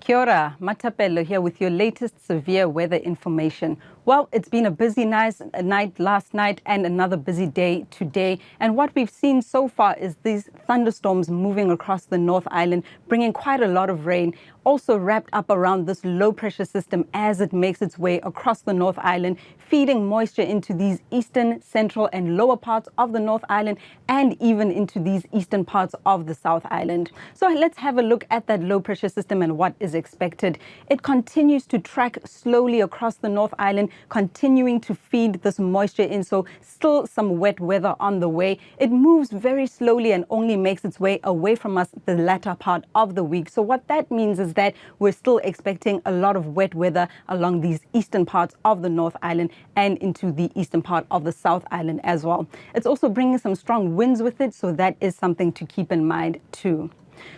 Kia ora, Matapelo here with your latest severe weather information. Well, it's been a busy night last night and another busy day today. And what we've seen so far is these thunderstorms moving across the North Island, bringing quite a lot of rain, also wrapped up around this low pressure system as it makes its way across the North Island, feeding moisture into these eastern, central and lower parts of the North Island and even into these eastern parts of the South Island. So let's have a look at that low pressure system and what is expected. It continues to track slowly across the North Island, continuing to feed this moisture in, so still some wet weather on the way. It moves very slowly and only makes its way away from us the latter part of the week. So what that means is that we're still expecting a lot of wet weather along these eastern parts of the North Island and into the eastern part of the South Island as well. It's also bringing some strong winds with it, so that is something to keep in mind too.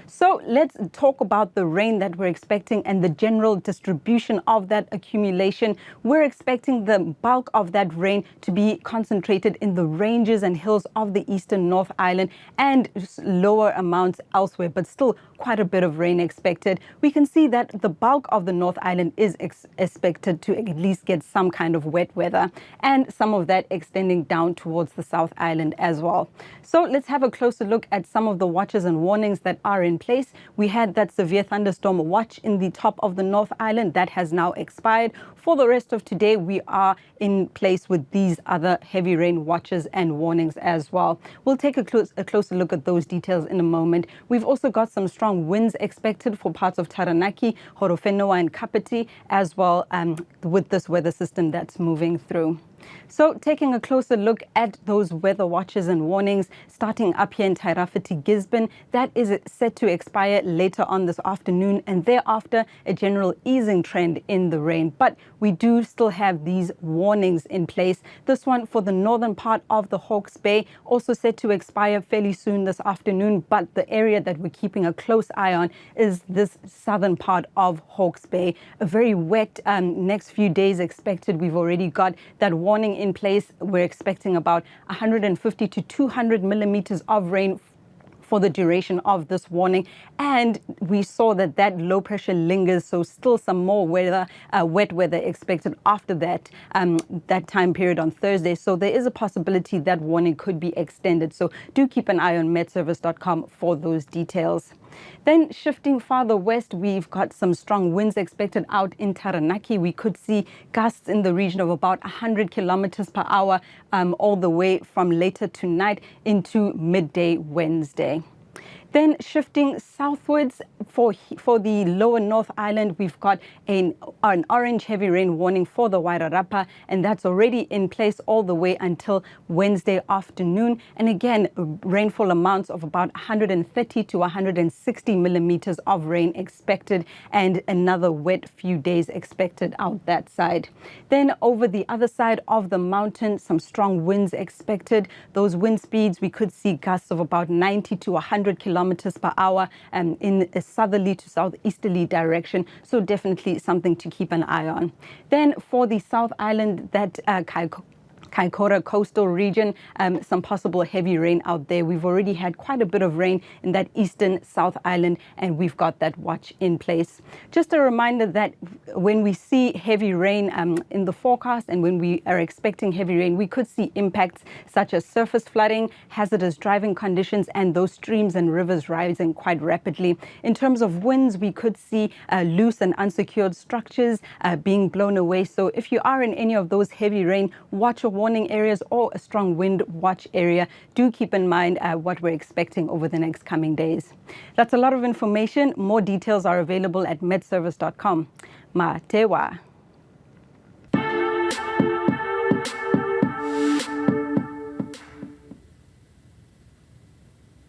So let's talk about the rain that we're expecting and the general distribution of that accumulation. We're expecting the bulk of that rain to be concentrated in the ranges and hills of the eastern North Island and lower amounts elsewhere, but still quite a bit of rain expected. We can see that the bulk of the North Island is expected to at least get some kind of wet weather, and some of that extending down towards the South Island as well. So let's have a closer look at some of the watches and warnings that are in place. We had that severe thunderstorm watch in the top of the North Island that has now expired. For the rest of today, we are in place with these other heavy rain watches and warnings as well. We'll take a closer look at those details in a moment. We've also got some strong winds expected for parts of Taranaki, Horowhenua and Kapiti as well, with this weather system that's moving through. So taking a closer look at those weather watches and warnings, starting up here in Tairāwhiti, Gisborne, that is set to expire later on this afternoon, and thereafter a general easing trend in the rain. But we do still have these warnings in place. This one for the northern part of the Hawke's Bay, also set to expire fairly soon this afternoon, but the area that we're keeping a close eye on is this southern part of Hawke's Bay. A very wet next few days expected. We've already got that warning in place. We're expecting about 150 to 200 millimeters of rain for the duration of this warning, and we saw that low pressure lingers, so still some more wet weather expected after that time period on Thursday. So there is a possibility that warning could be extended, so do keep an eye on metservice.com for those details. Then shifting farther west, we've got some strong winds expected out in Taranaki. We could see gusts in the region of about 100 kilometers per hour all the way from later tonight into midday Wednesday. Then shifting southwards for the lower North Island, we've got an orange heavy rain warning for the Wairarapa, and that's already in place all the way until Wednesday afternoon. And again, rainfall amounts of about 130 to 160 millimeters of rain expected, and another wet few days expected out that side. Then over the other side of the mountain, some strong winds expected. Those wind speeds, we could see gusts of about 90 to 100 kilometers per hour in a southerly to southeasterly direction, so definitely something to keep an eye on. Then for the South Island, that Kaikoura coastal region, some possible heavy rain out there. We've already had quite a bit of rain in that eastern South Island, and we've got that watch in place. Just a reminder that when we see heavy rain in the forecast, and when we are expecting heavy rain, we could see impacts such as surface flooding, hazardous driving conditions, and those streams and rivers rising quite rapidly. In terms of winds, we could see loose and unsecured structures being blown away. So if you are in any of those heavy rain watch or warning areas or a strong wind watch area, do keep in mind what we're expecting over the next coming days. That's a lot of information. More details are available at metservice.com. Ma te wa.